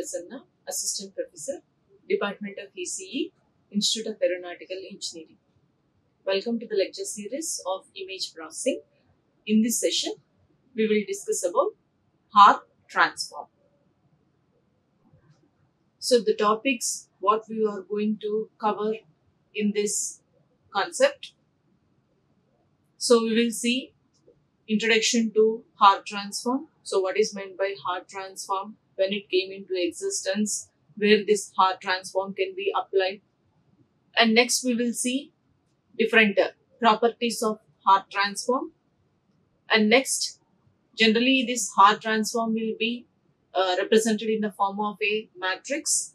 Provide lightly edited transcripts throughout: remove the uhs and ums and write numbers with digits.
Prasanna, Assistant Professor, Department of ECE, Institute of Aeronautical Engineering. Welcome to the lecture series of image processing. In this session, we will discuss about Haar transform. So the topics what we are going to cover in this concept. So we will see introduction to Haar transform. So what is meant by Haar transform, when it came into existence, where this Haar transform can be applied. And next we will see different properties of Haar transform. And next, generally this Haar transform will be represented in the form of a matrix.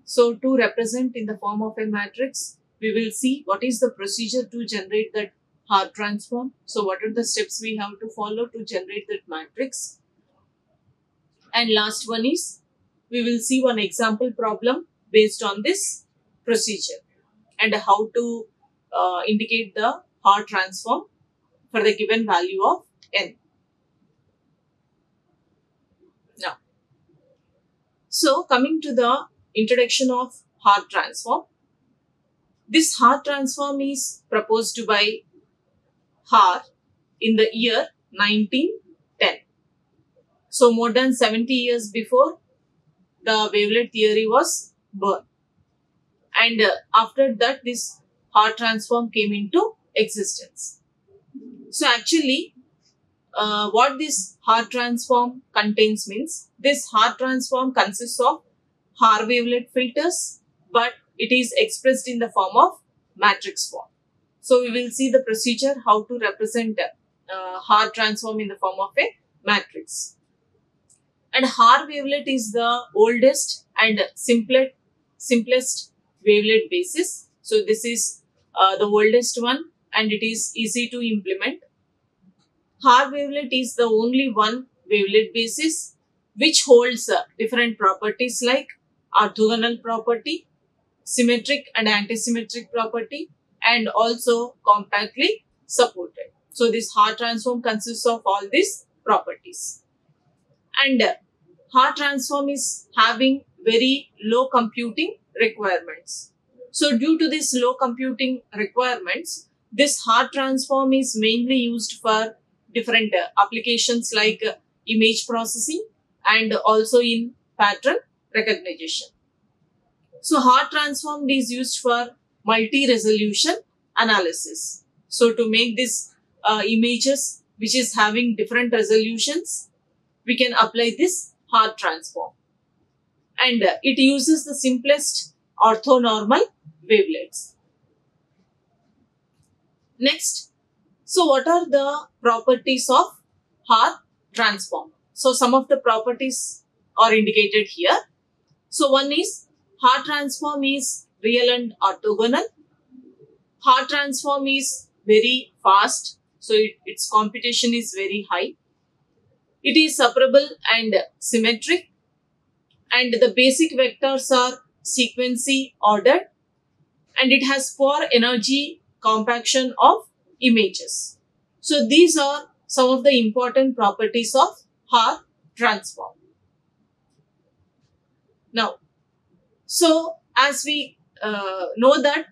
So to represent in the form of a matrix, we will see what is the procedure to generate that Haar transform. So what are the steps we have to follow to generate that matrix. And last one is, we will see one example problem based on this procedure and how to indicate the Haar transform for the given value of n. Now, so coming to the introduction of Haar transform, this Haar transform is proposed by Haar in the year 1910. So more than 70 years before the wavelet theory was born. And after that, this Haar transform came into existence. So actually, what this Haar transform contains means, this Haar transform consists of Haar wavelet filters, but it is expressed in the form of matrix form. So we will see the procedure how to represent Haar transform in the form of a matrix. And Haar wavelet is the oldest and simplest wavelet basis. So this is the oldest one and it is easy to implement. Haar wavelet is the only one wavelet basis which holds different properties like orthogonal property, symmetric and antisymmetric property, and also compactly supported. So this Haar transform consists of all these properties. And Haar transform is having very low computing requirements. So due to this low computing requirements, this Haar transform is mainly used for different applications like image processing and also in pattern recognition. So Haar transform is used for multi-resolution analysis. So to make this images which is having different resolutions, we can apply this Haar transform. And it uses the simplest orthonormal wavelets. Next, so what are the properties of Haar transform? So some of the properties are indicated here. So one is, Haar transform is real and orthogonal. Haar transform is very fast, so its computation is very high. It is separable and symmetric, and the basic vectors are sequentially ordered, and it has poor energy compaction of images. So these are some of the important properties of Haar transform. Now, so as we know that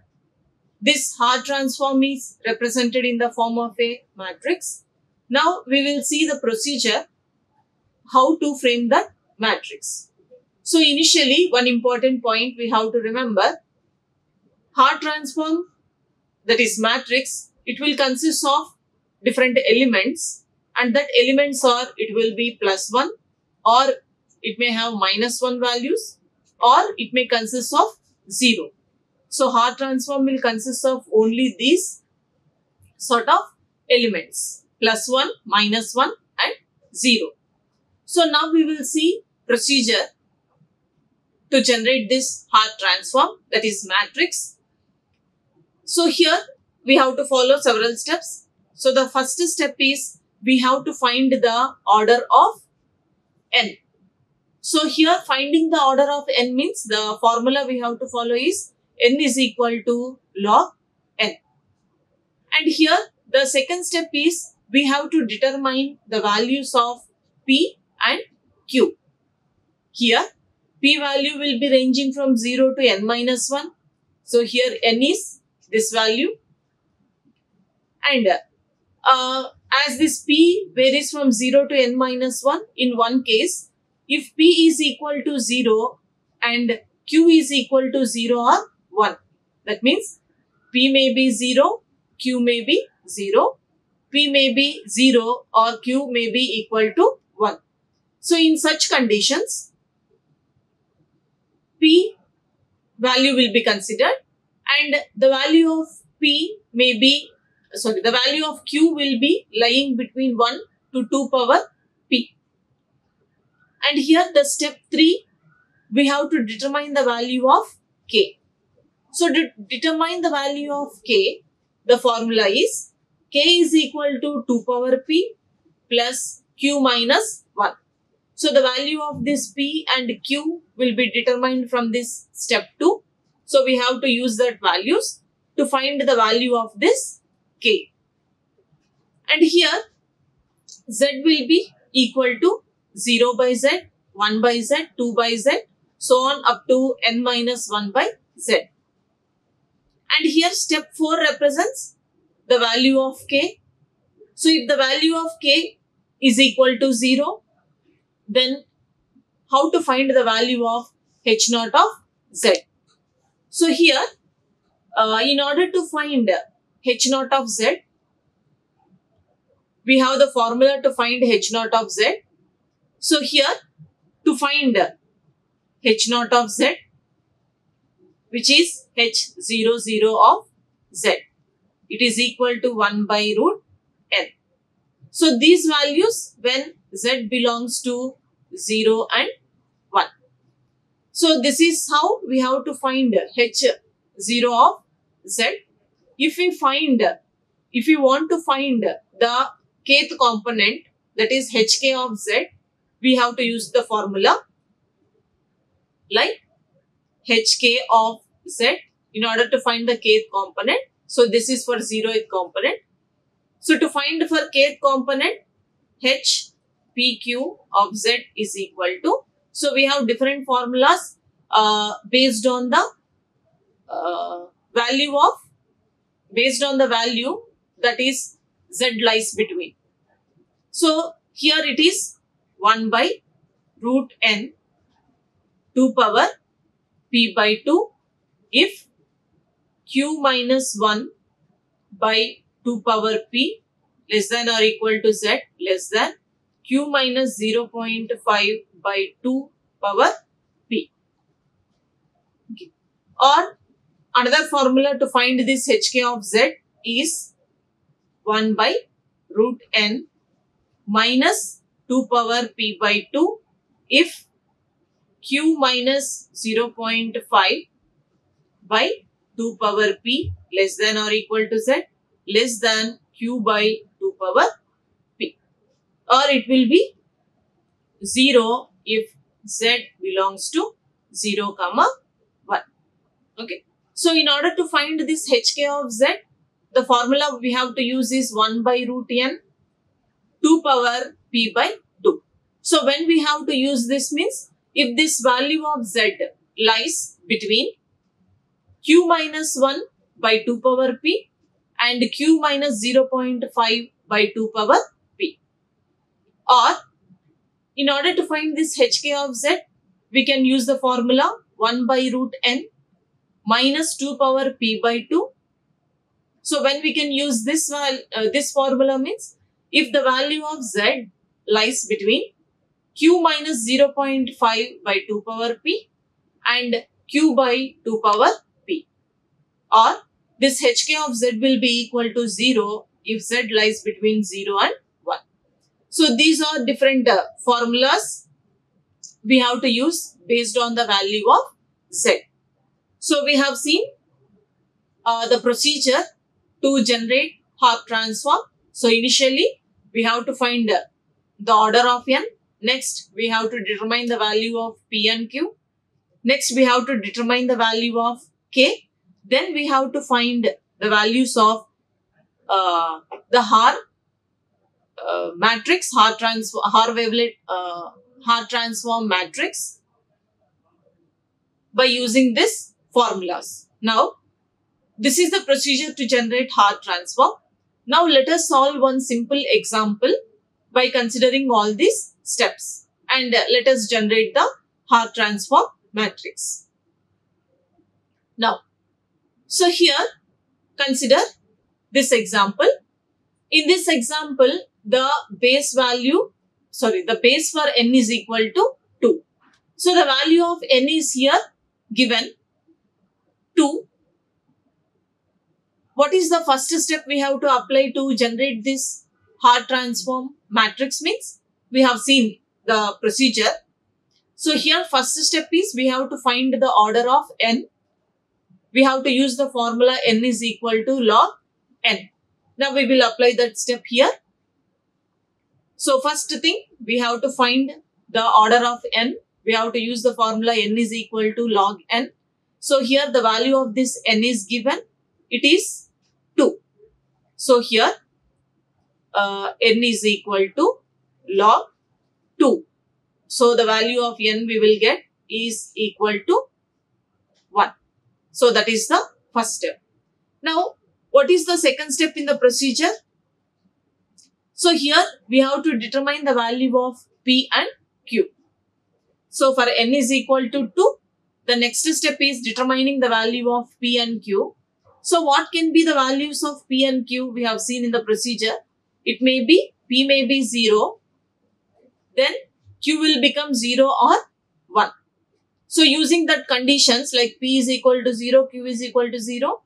this Haar transform is represented in the form of a matrix, now we will see the procedure how to frame that matrix. So initially, one important point we have to remember, Haar transform, that is matrix, it will consist of different elements, and that elements are, it will be +1 or it may have -1 values, or it may consist of 0. So Haar transform will consist of only these sort of elements, +1, -1 and 0. So now we will see procedure to generate this Haar transform, that is matrix. So here we have to follow several steps. So the first step is, we have to find the order of n. So here finding the order of n means, the formula we have to follow is n is equal to log n. And here the second step is, we have to determine the values of p and q. Here P value will be ranging from 0 to n minus 1. So here n is this value. And as this P varies from 0 to n minus 1, in one case, if P is equal to 0 and Q is equal to 0 or 1, that means P may be 0, Q may be 0, P may be 0 or Q may be equal to 1. So in such conditions, P value will be considered and the value of the value of Q will be lying between 1 to 2 power P. And here the step 3, we have to determine the value of K. So to determine the value of K, the formula is K is equal to 2 power P plus Q minus 1. So the value of this P and Q will be determined from this step 2. So we have to use that values to find the value of this K. And here Z will be equal to 0 by Z, 1 by Z, 2 by Z, so on up to n minus 1 by Z. And here step 4 represents the value of K. So if the value of K is equal to 0, then how to find the value of H naught of Z? So here, in order to find H naught of Z, we have the formula to find H naught of Z. So here, to find H naught of Z, which is H00 of Z, it is equal to 1 by root n. So these values when Z belongs to 0 and 1. So this is how we have to find H0 of Z. If we want to find the kth component, that is Hk of Z, we have to use the formula like Hk of Z in order to find the kth component. So this is for 0th component. So to find for kth component, H PQ of Z is equal to, so we have different formulas based on the value that is Z lies between. So here it is 1 by root n 2 power P by 2 if Q minus 1 by 2 power P less than or equal to Z less than Q minus 0.5 by 2 power P. Okay. Or another formula to find this Hk of Z is 1 by root n minus 2 power P by 2 if Q minus 0.5 by 2 power P less than or equal to Z less than Q by 2 power P. Or it will be 0 if Z belongs to 0, 1. Okay. So in order to find this Hk of Z, the formula we have to use is 1 by root n 2 power P by 2. So when we have to use this means, if this value of Z lies between Q minus 1 by 2 power P and Q minus 0.5 by 2 power P. Or in order to find this Hk of Z, we can use the formula 1 by root n minus 2 power P by 2. So when we can use this formula means, if the value of Z lies between Q minus 0.5 by 2 power P and Q by 2 power P. Or this Hk of Z will be equal to 0 if Z lies between 0 and 1. So these are different formulas we have to use based on the value of Z. So we have seen the procedure to generate Hart transform. So initially we have to find the order of n. Next we have to determine the value of P and Q. Next we have to determine the value of K. Then we have to find the values of the Hart matrix, Hart transform matrix. by using this formulas. Now, this is the procedure to generate Hart transform. Now, let us solve one simple example by considering all these steps, and let us generate the Hart transform matrix. Now, so here consider this example. In this example, the base for n is equal to 2. So the value of n is here given 2. What is the first step we have to apply to generate this Hart transform matrix means? We have seen the procedure. So here first step is we have to find the order of n. We have to use the formula n is equal to log n. Now we will apply that step here. So first thing, we have to find the order of n. We have to use the formula n is equal to log n. So here the value of this n is given. It is 2. So here n is equal to log 2. So the value of n we will get is equal to 1. So that is the first step. Now, what is the second step in the procedure? So here we have to determine the value of P and Q. So for n is equal to 2, the next step is determining the value of P and Q. So what can be the values of P and Q we have seen in the procedure? It may be, P may be 0, then Q will become 0 or 1. So using that conditions like P is equal to 0, Q is equal to 0,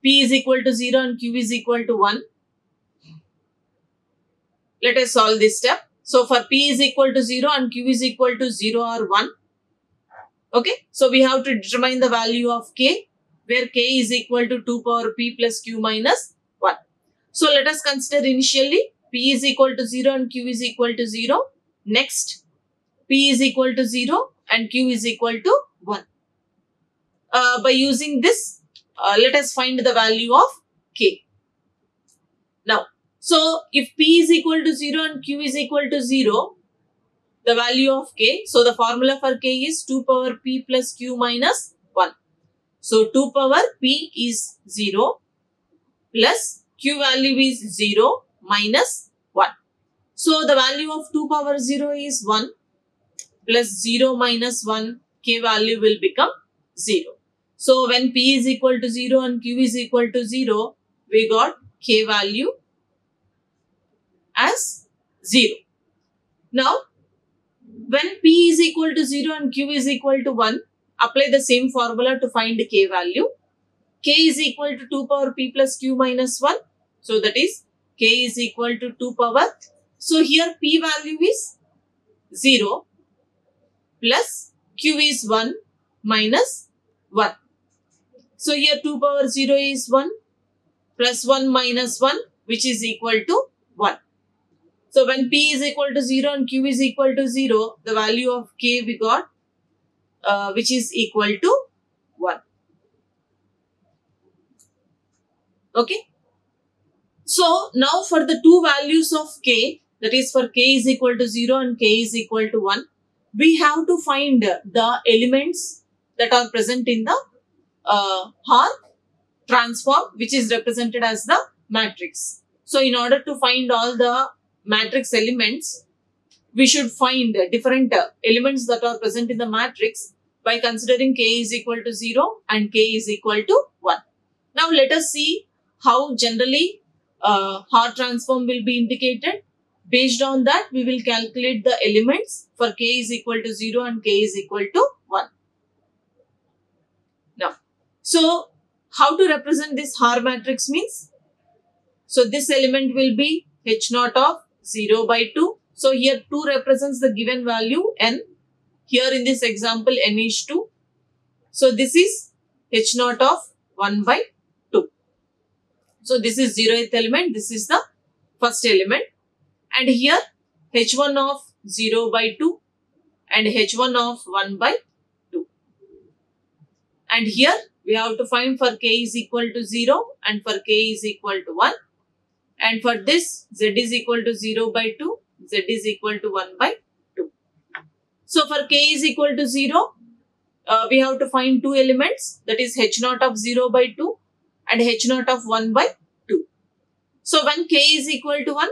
P is equal to 0 and Q is equal to 1. Let us solve this step. So for P is equal to 0 and Q is equal to 0 or 1. Okay. So we have to determine the value of K, where K is equal to 2 power P plus Q minus 1. So let us consider initially P is equal to 0 and Q is equal to 0. Next, P is equal to 0 and Q is equal to 1. By using this, let us find the value of K. Now, so if P is equal to 0 and Q is equal to 0, the value of K, so the formula for K is 2 power P plus Q minus 1. So 2 power P is 0 plus Q value is 0 minus 1. So the value of 2 power 0 is 1 plus 0 minus 1, K value will become 0. So when P is equal to 0 and Q is equal to 0, we got K value as 0. Now, when P is equal to 0 and Q is equal to 1, apply the same formula to find K value. K is equal to 2 power P plus Q minus 1. So that is K is equal to 2 power. So here P value is 0 plus Q is 1 minus 1. So here 2 power 0 is 1 plus 1 minus 1, which is equal to 1. So when P is equal to 0 and Q is equal to 0, the value of K we got, which is equal to 1. Okay. So now for the two values of K, that is for K is equal to 0 and K is equal to 1, we have to find the elements that are present in the Hart transform, which is represented as the matrix. So in order to find all the matrix elements, we should find different elements that are present in the matrix by considering K is equal to 0 and K is equal to 1. Now let us see how generally Hart transform will be indicated. Based on that, we will calculate the elements for K is equal to 0 and K is equal to 1. Now, so how to represent this Hart matrix means? So this element will be H naught of 0 by 2. So here 2 represents the given value n. Here in this example n is 2. So this is H naught of 1 by 2. So this is 0th element. This is the first element. And here H1 of 0 by 2 and H1 of 1 by 2. And here we have to find for K is equal to 0 and for K is equal to 1. And for this, Z is equal to 0 by 2, Z is equal to 1 by 2. So for K is equal to 0, we have to find two elements, that is h naught of 0 by 2 and h naught of 1 by 2. So when k is equal to 1,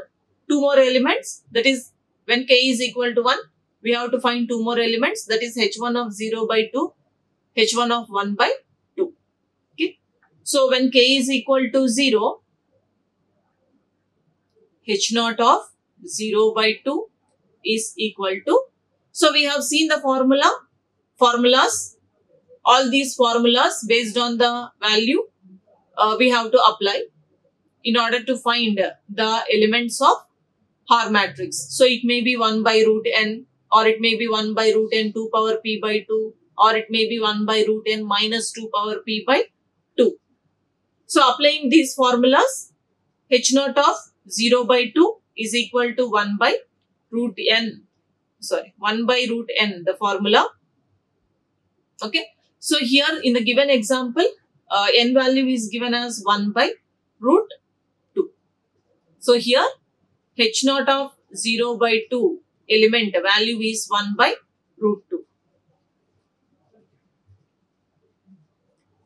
two more elements, that is when k is equal to 1, we have to find two more elements, that is h1 of 0 by 2, h1 of 1 by 2. Okay. So when k is equal to 0, h naught of 0 by 2 is equal to, so we have seen the formulas, all these formulas based on the value we have to apply in order to find the elements of Haar matrix. So it may be 1 by root n, or it may be 1 by root n 2 power p by 2, or it may be 1 by root n minus 2 power p by 2. So applying these formulas, h naught of 0 by 2 is equal to 1 by root n, 1 by root n, the formula. Okay. So here in the given example, n value is given as 1 by root 2. So here h naught of 0 by 2 element value is 1 by root 2.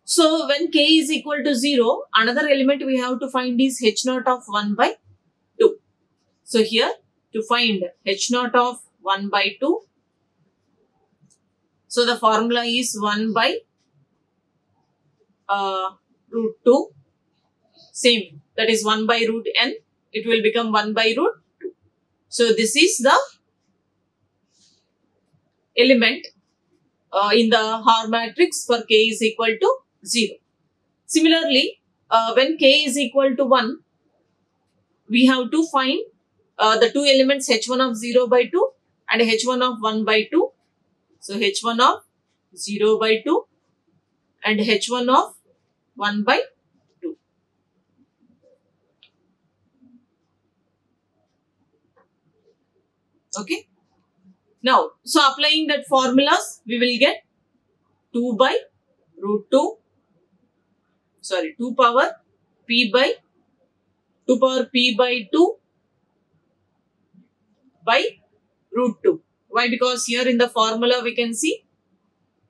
So when k is equal to 0, another element we have to find is h naught of 1 by 2. So here to find h naught of 1 by 2, so the formula is 1 by root 2, same, that is 1 by root n, it will become 1 by root 2. So this is the element in the Haar matrix for k is equal to 0. Similarly, when k is equal to 1, we have to find the two elements h1 of 0 by 2 and h1 of 1 by 2. So h1 of 0 by 2 and h1 of 1 by 2. Okay. Now, so applying that formulas, we will get 2 by root 2, 2 power p by 2 by root 2. Why? Because here in the formula we can see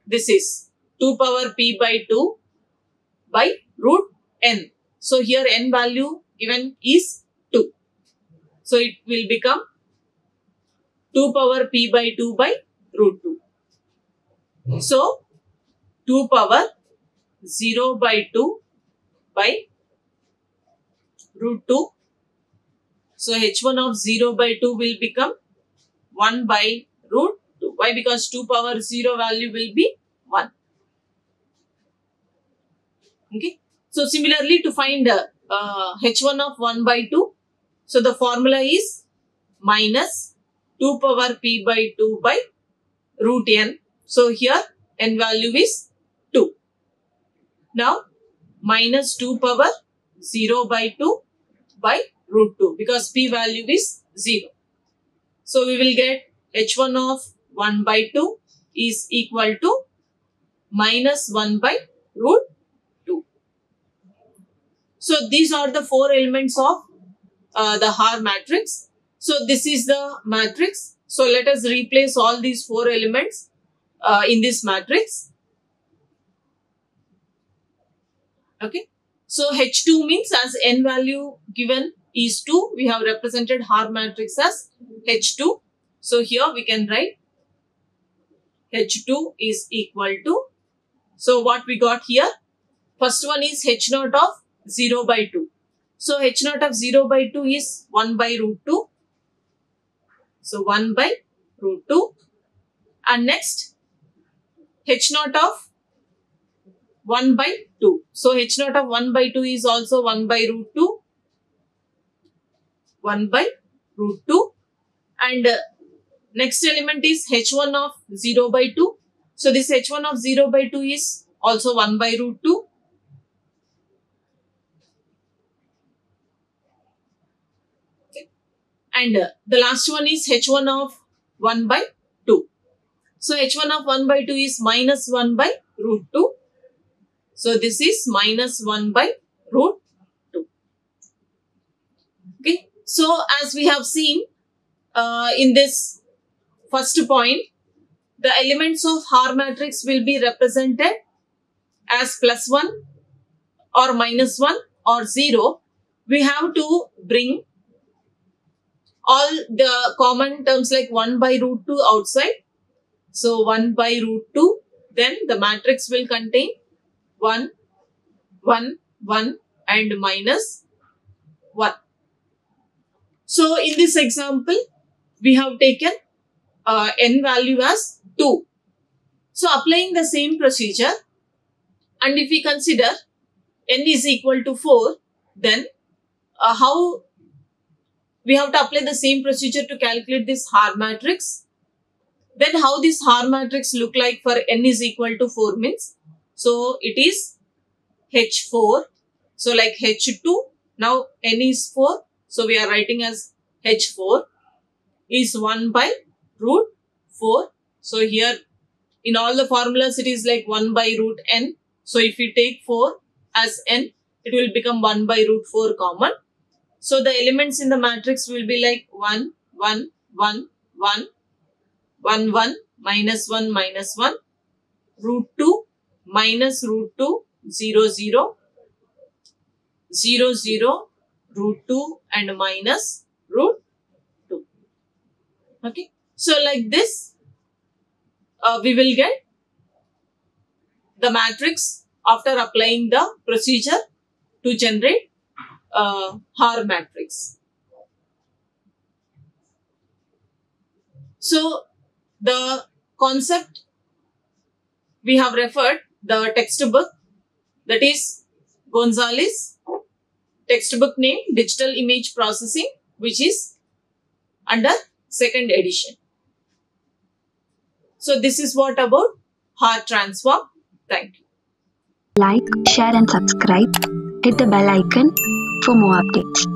this is 2 power p by 2 by root n. So here n value given is 2. So it will become 2 power p by 2 by root 2. So 2 power 0 by 2 by root 2. So h1 of 0 by 2 will become 1 by root 2. Why? Because 2 power 0 value will be 1. Okay. So similarly, to find h1 of 1 by 2, so the formula is minus 2 power p by 2 by root n. So here n value is 2. Now minus 2 power 0 by 2 by root 2, because p value is 0. So we will get h1 of 1 by 2 is equal to minus 1 by root 2. So these are the four elements of the Haar matrix. So this is the matrix. So let us replace all these four elements in this matrix. Okay. So H2 means, as n value given is 2, we have represented Haar matrix as H2. So here we can write H2 is equal to, so what we got here, first one is H naught of 0 by 2. So H naught of 0 by 2 is 1 by root 2. So 1 by root 2. And next H naught of 1 by 2. So H naught of 1 by 2 is also 1 by root 2. 1 by root 2. And next element is H1 of 0 by 2. So this H1 of 0 by 2 is also 1 by root 2. Okay. And the last one is H1 of 1 by 2. So H1 of 1 by 2 is minus 1 by root 2. So this is minus 1 by root 2. Okay. So as we have seen in this first point, the elements of Haar matrix will be represented as +1 or -1 or 0. We have to bring all the common terms like 1 by √2 outside. So 1 by √2, then the matrix will contain 1, 1, 1 and -1. So in this example, we have taken n value as 2. So applying the same procedure, and if we consider n is equal to 4, then how we have to apply the same procedure to calculate this Haar matrix. Then how this Haar matrix look like for n is equal to 4 means, so it is H4. So like H2, now n is 4. So we are writing as H4 is 1 by √4. So here in all the formulas it is like 1 by √n. So if we take 4 as n, it will become 1 by √4 common. So the elements in the matrix will be like 1, 1, 1, 1, 1, 1, -1, -1, √2, -√2, 0, 0, 0, 0, √2 and -√2. Okay. So like this, we will get the matrix after applying the procedure to generate Haar matrix. So the concept we have referred the textbook, that is Gonzalez textbook name Digital Image Processing, which is under 2nd edition. So this is what about Haar transform. Thank you. Like, share and subscribe. Hit the bell icon for more updates.